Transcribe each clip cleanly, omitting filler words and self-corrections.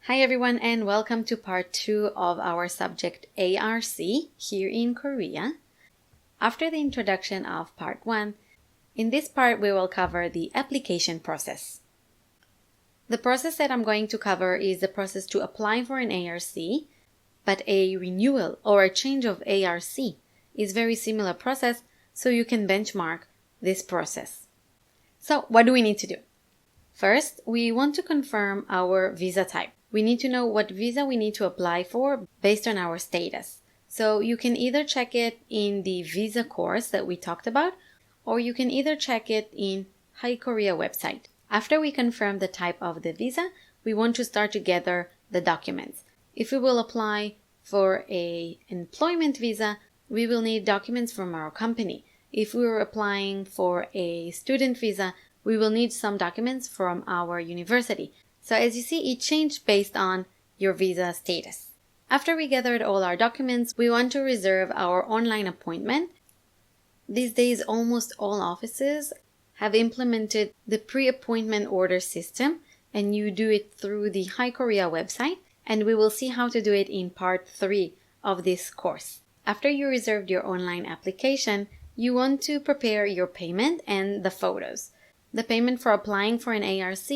Hi everyone, and welcome to part 2 of our subject ARC here in Korea. After the introduction of part 1, in this part we will cover the application process. The process that I'm going to cover is the process to apply for an ARC, but a renewal or a change of ARC is very similar process, so you can benchmark this process. So what do we need to do? First, we want to confirm our visa type. We need to know what visa we need to apply for based on our status. So you can either check it in the visa course that we talked about, or you can either check it in Hi Korea website. After we confirm the type of the visa, we want to start to gather the documents. If we will apply for an employment visa, we will need documents from our company. If we were applying for a student visa, we will need some documents from our university. So as you see, it changed based on your visa status. After we gathered all our documents, we want to reserve our online appointment. These days, almost all offices have implemented the pre-appointment order system, and you do it through the Hi Korea website, and we will see how to do it in part 3 of this course. After you reserved your online application, you want to prepare your payment and the photos. The payment for applying for an ARC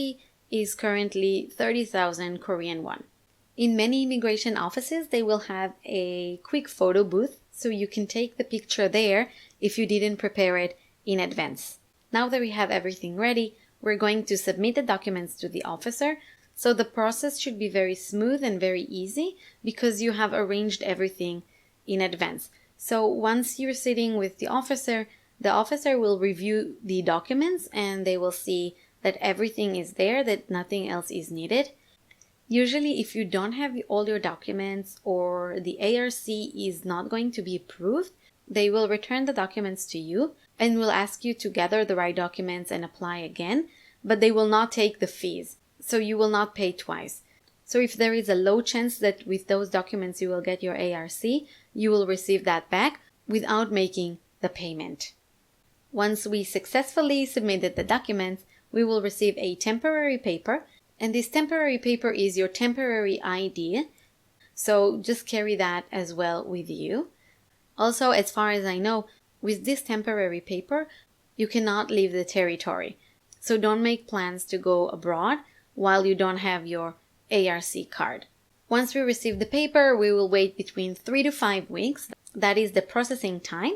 is currently 30,000 Korean won. In many immigration offices, they will have a quick photo booth, so you can take the picture there if you didn't prepare it in advance. Now that we have everything ready, we're going to submit the documents to the officer, so the process should be very smooth and very easy because you have arranged everything in advance. So once you're sitting with the officer will review the documents and they will see that everything is there, that nothing else is needed. Usually, if you don't have all your documents or the ARC is not going to be approved, they will return the documents to you and will ask you to gather the right documents and apply again, but they will not take the fees, so you will not pay twice. So if there is a low chance that with those documents you will get your ARC, you will receive that back without making the payment. Once we successfully submitted the documents, we will receive a temporary paper, and this temporary paper is your temporary ID, so just carry that as well with you. Also, as far as I know, with this temporary paper, you cannot leave the territory, so don't make plans to go abroad while you don't have your ARC card. Once we receive the paper, we will wait between 3 to 5 weeks. That is the processing time.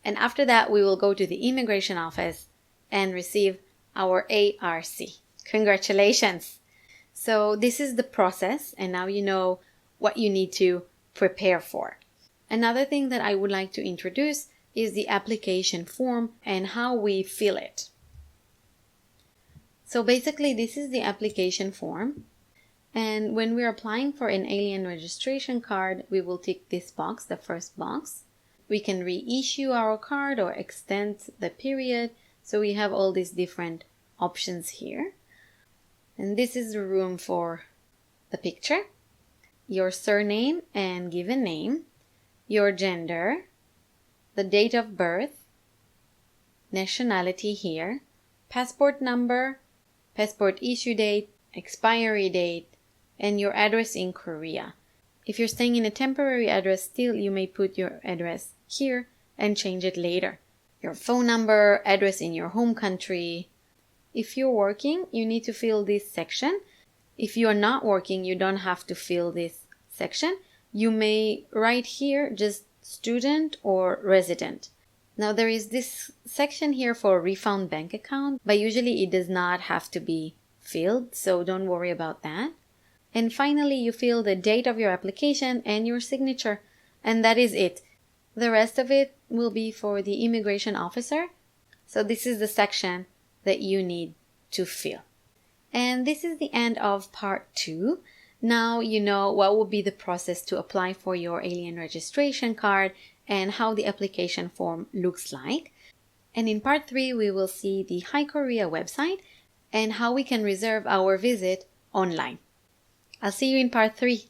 And after that, we will go to the immigration office and receive our ARC. Congratulations! So this is the process, and now you know what you need to prepare for. Another thing that I would like to introduce is the application form and how we fill it. So basically, this is the application form. And when we're applying for an alien registration card, we will tick this box, the first box. We can reissue our card or extend the period. So we have all these different options here. And this is the room for the picture. Your surname and given name, your gender, the date of birth, nationality here, passport number, passport issue date, expiry date, and your address in Korea. If you're staying in a temporary address still, you may put your address here and change it later. Your phone number, address in your home country. If you're working, you need to fill this section. If you are not working, you don't have to fill this section. You may write here just student or resident. Now there is this section here for refund bank account, but usually it does not have to be filled, so don't worry about that. And finally, you fill the date of your application and your signature, and that is it. The rest of it will be for the immigration officer. So this is the section that you need to fill. And this is the end of part 2. Now you know what will be the process to apply for your alien registration card and how the application form looks like. And in part 3, we will see the Hi Korea website and how we can reserve our visit online. I'll see you in part 3.